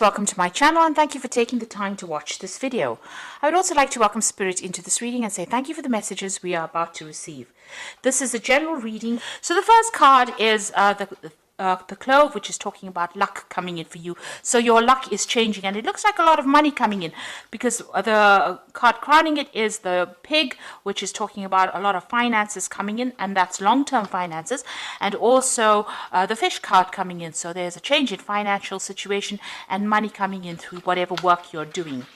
Welcome to my channel and thank you for taking the time to watch this video. I would also like to welcome Spirit into this reading and say thank you for the messages we are about to receive. This is a general reading. So the first card is the Clove, which is talking about luck coming in for you. So your luck is changing and it looks like a lot of money coming in, because the card crowning it is the Pig, which is talking about a lot of finances coming in, and that's long-term finances, and also the Fish card coming in. So there's a change in financial situation and money coming in through whatever work you're doing.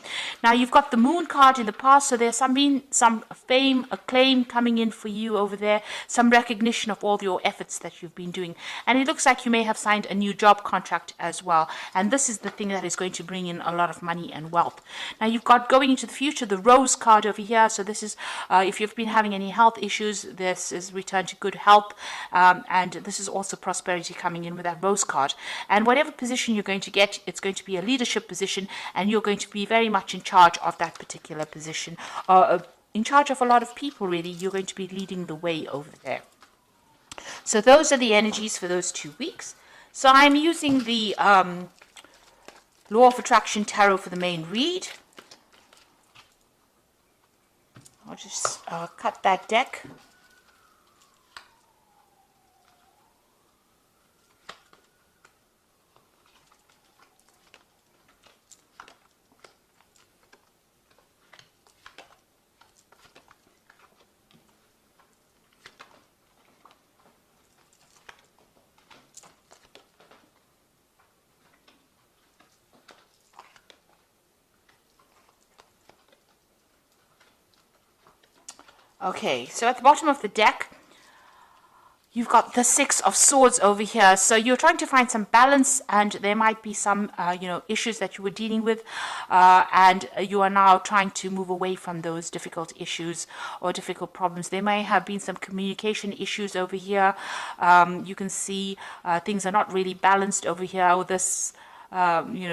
Now you've got the Moon card in the past, so there's some fame, acclaim coming in for you over there, some recognition of all your efforts that you've been doing, and it looks like you may have signed a new job contract as well, and this is the thing that is going to bring in a lot of money and wealth. Now you've got going into the future the Rose card over here, so this is if you've been having any health issues, this is return to good health, and this is also prosperity coming in with that Rose card. And whatever position you're going to get, it's going to be a leadership position, and you're going to be very much in charge of that particular position, in charge of a lot of people. Really, you're going to be leading the way over there. So those are the energies for those 2 weeks. So I'm using the Law of Attraction Tarot for the main read. I'll just cut that deck. Okay, so at the bottom of the deck, you've got the Six of Swords over here. So you're trying to find some balance, and there might be some, issues that you were dealing with, and you are now trying to move away from those difficult issues or difficult problems. There may have been some communication issues over here. You can see things are not really balanced over here. This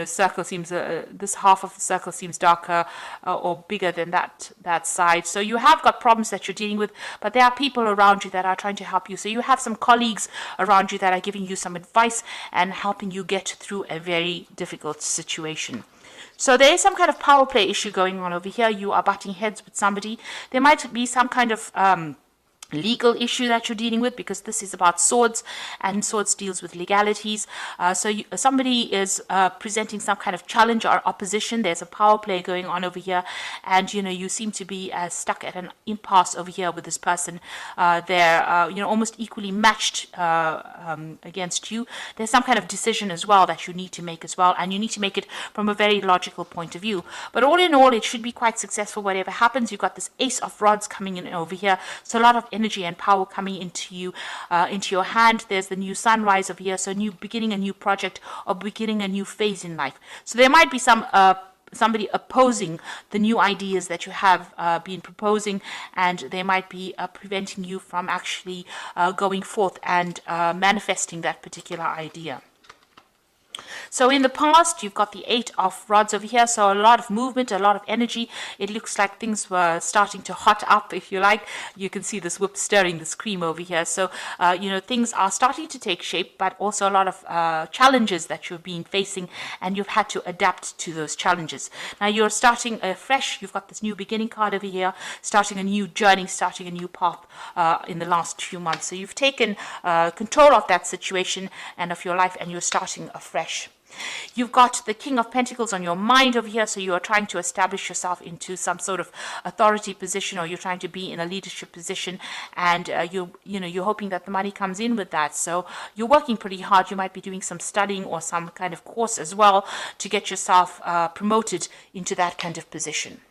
circle seems, this half of the circle seems darker or bigger than that side. So you have got problems that you're dealing with, but there are people around you that are trying to help you. So you have some colleagues around you that are giving you some advice and helping you get through a very difficult situation. So there is some kind of power play issue going on over here. You are butting heads with somebody. There might be some kind of legal issue that you're dealing with, because this is about swords, and swords deals with legalities. Somebody is presenting some kind of challenge or opposition. There's a power play going on over here, and you seem to be stuck at an impasse over here with this person. They're almost equally matched against you. There's some kind of decision as well that you need to make as well, and you need to make it from a very logical point of view. But all in all, it should be quite successful whatever happens. You've got this Ace of Rods coming in over here, so a lot of energy and power coming into you, into your hand. There's the new sunrise over here, so beginning a new project or beginning a new phase in life. So there might be somebody opposing the new ideas that you have been proposing, and they might be preventing you from actually going forth and manifesting that particular idea. So in the past, you've got the Eight of Rods over here, so a lot of movement, a lot of energy. It looks like things were starting to hot up, if you like. You can see this whip stirring this cream over here. So, things are starting to take shape, but also a lot of challenges that you've been facing, and you've had to adapt to those challenges. Now you're starting fresh. You've got this new beginning card over here, starting a new journey, starting a new path in the last few months. So you've taken control of that situation and of your life, and you're starting afresh. You've got the King of Pentacles on your mind over here, so you are trying to establish yourself into some sort of authority position, or you're trying to be in a leadership position, and you're hoping that the money comes in with that. So you're working pretty hard. You might be doing some studying or some kind of course as well to get yourself promoted into that kind of position.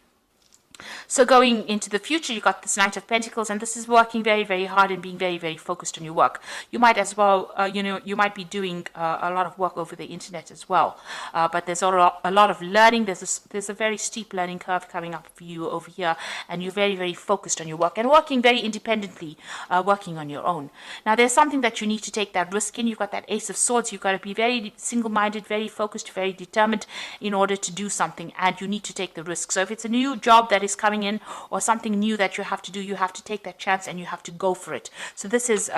So going into the future, you've got this Knight of Pentacles, and this is working very, very hard and being very, very focused on your work. You might as well, you might be doing a lot of work over the internet as well. But there's a lot of learning. There's a very steep learning curve coming up for you over here, and you're very, very focused on your work and working very independently, working on your own. Now, there's something that you need to take that risk in. You've got that Ace of Swords. You've got to be very single-minded, very focused, very determined in order to do something, and you need to take the risk. So if it's a new job that is coming in, or something new that you have to do, you have to take that chance and you have to go for it. So this is,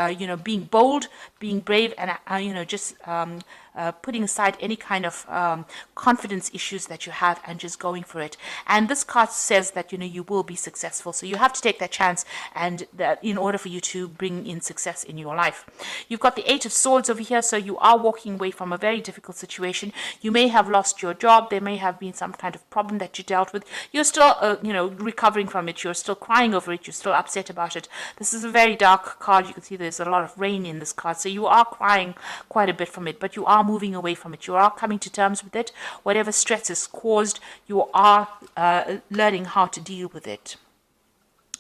being bold, being brave, and, just putting aside any kind of confidence issues that you have and just going for it. And this card says that, you know, you will be successful. So you have to take that chance, and that in order for you to bring in success in your life. You've got the Eight of Swords over here. So you are walking away from a very difficult situation. You may have lost your job. There may have been some kind of problem that you dealt with. You're still, you know, recovering from it. You're still crying over it. You're still upset about it. This is a very dark card. You can see there's a lot of rain in this card. So you are crying quite a bit from it, but you are moving away from it. You are coming to terms with it. Whatever stress is caused, you are learning how to deal with it.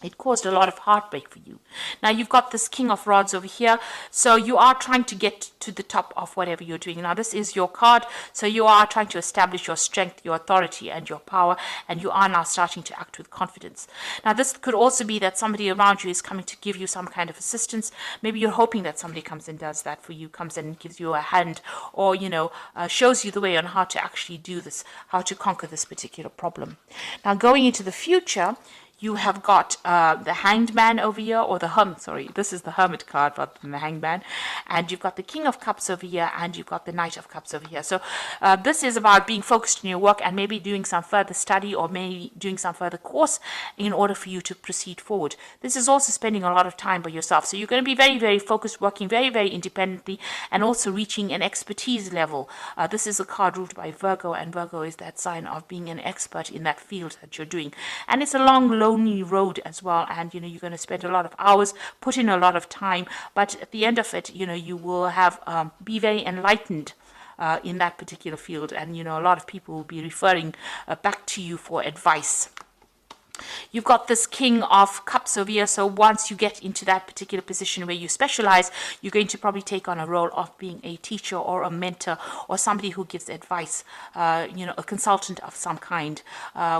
It caused a lot of heartbreak for you. Now you've got this King of Rods over here. So you are trying to get to the top of whatever you're doing. Now this is your card. So you are trying to establish your strength, your authority, and your power. And you are now starting to act with confidence. Now this could also be that somebody around you is coming to give you some kind of assistance. Maybe you're hoping that somebody comes and does that for you, comes in and gives you a hand, or, you know, shows you the way on how to actually do this, how to conquer this particular problem. Now going into the future, you have got the Hanged Man over here, or the this is the Hermit card rather than the Hanged Man. And you've got the King of Cups over here, and you've got the Knight of Cups over here. So this is about being focused in your work and maybe doing some further study, or maybe doing some further course in order for you to proceed forward. This is also spending a lot of time by yourself. So you're going to be very, very focused, working very, very independently, and also reaching an expertise level. This is a card ruled by Virgo, and Virgo is that sign of being an expert in that field that you're doing. And it's a long, lonely road as well, and, you know, you're going to spend a lot of hours, put in a lot of time, but at the end of it, you know, you will have be very enlightened in that particular field, and, you know, a lot of people will be referring back to you for advice. You've got this King of Cups over here. So once you get into that particular position where you specialize, you're going to probably take on a role of being a teacher or a mentor, or somebody who gives advice, you know, a consultant of some kind,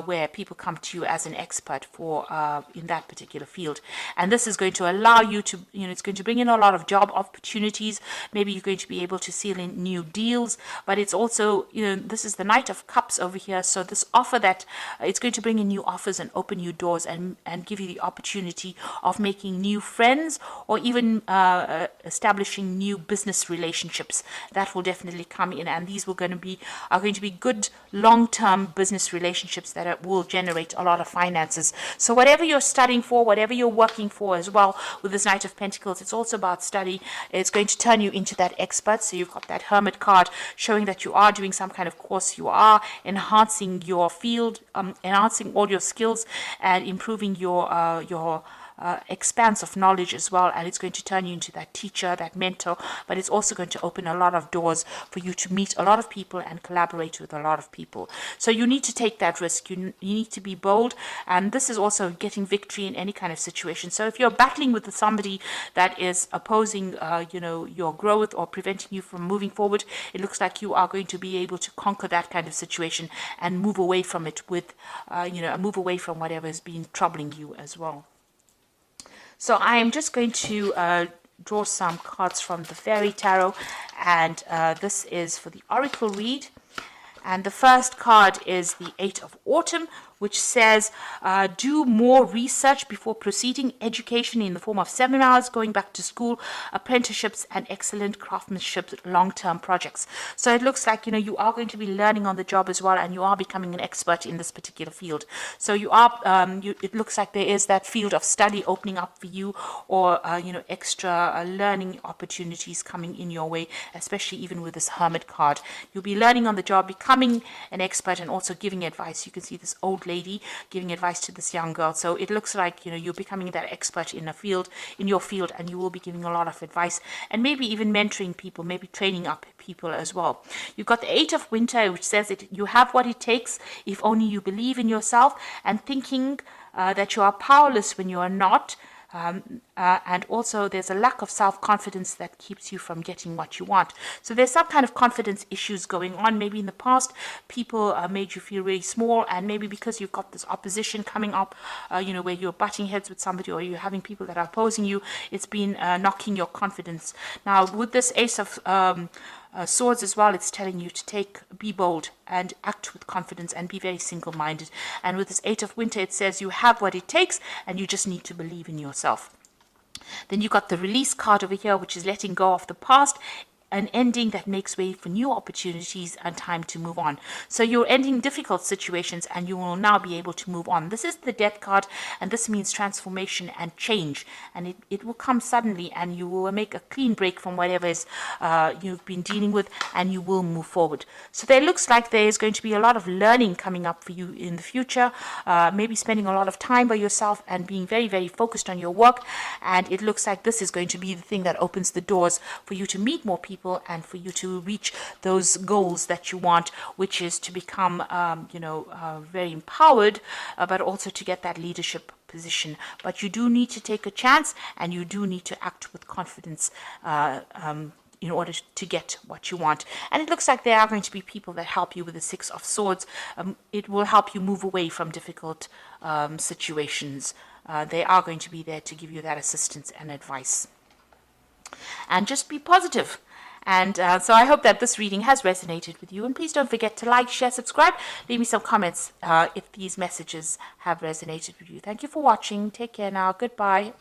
where people come to you as an expert for in that particular field. And this is going to allow you to, you know, it's going to bring in a lot of job opportunities. Maybe you're going to be able to seal in new deals, but it's also, you know, this is the Knight of Cups over here. So this offer that it's going to bring in new offers and open new doors, and give you the opportunity of making new friends, or even establishing new business relationships. That will definitely come in, and these are going to be good long-term business relationships that will generate a lot of finances. So whatever you're studying for, whatever you're working for as well, with this Knight of Pentacles, it's also about study. It's going to turn you into that expert. So you've got that Hermit card showing that you are doing some kind of course, you are enhancing your field, enhancing all your skills, and improving your expanse of knowledge as well. And it's going to turn you into that teacher, that mentor, but it's also going to open a lot of doors for you to meet a lot of people and collaborate with a lot of people. So you need to take that risk. You need to be bold, and this is also getting victory in any kind of situation. So if you're battling with somebody that is opposing you know, your growth, or preventing you from moving forward, it looks like you are going to be able to conquer that kind of situation and move away from it with you know, move away from whatever has been troubling you as well. So I am just going to draw some cards from the Fairy Tarot, and this is for the Oracle read. And the first card is the Eight of Autumn, which says, do more research before proceeding. Education in the form of seminars, going back to school, apprenticeships, and excellent craftsmanship long-term projects. So it looks like, you know, you are going to be learning on the job as well, and you are becoming an expert in this particular field. So you are, it looks like there is that field of study opening up for you, or, you know, extra learning opportunities coming in your way, especially even with this Hermit card. You'll be learning on the job, becoming an expert, and also giving advice. You can see this old lady giving advice to this young girl. So it looks like, you know, you're becoming that expert in your field, and you will be giving a lot of advice, and maybe even mentoring people, maybe training up people as well. You've got the Eight of Winter, which says that you have what it takes if only you believe in yourself, and thinking that you are powerless when you are not. And also there's a lack of self-confidence that keeps you from getting what you want. So there's some kind of confidence issues going on. Maybe in the past people made you feel really small, and maybe because you've got this opposition coming up, you know, where you're butting heads with somebody, or you're having people that are opposing you, it's been knocking your confidence. Now with this Ace of Swords as well, it's telling you to be bold and act with confidence, and be very single-minded. And with this Eight of Winter, it says you have what it takes, and you just need to believe in yourself. Then you got the Release card over here, which is letting go of the past. an ending that makes way for new opportunities and time to move on. So you're ending difficult situations and you will now be able to move on. This is the Death card, and this means transformation and change, and it will come suddenly, and you will make a clean break from whatever is you've been dealing with, and you will move forward. So there looks like there is going to be a lot of learning coming up for you in the future, maybe spending a lot of time by yourself and being very, very focused on your work. And it looks like this is going to be the thing that opens the doors for you to meet more people and for you to reach those goals that you want, which is to become, very empowered, but also to get that leadership position. But you do need to take a chance, and you do need to act with confidence in order to get what you want. And it looks like there are going to be people that help you with the Six of Swords. It will help you move away from difficult situations. They are going to be there to give you that assistance and advice. And just be positive. And so I hope that this reading has resonated with you. And please don't forget to like, share, subscribe. Leave me some comments if these messages have resonated with you. Thank you for watching. Take care now. Goodbye.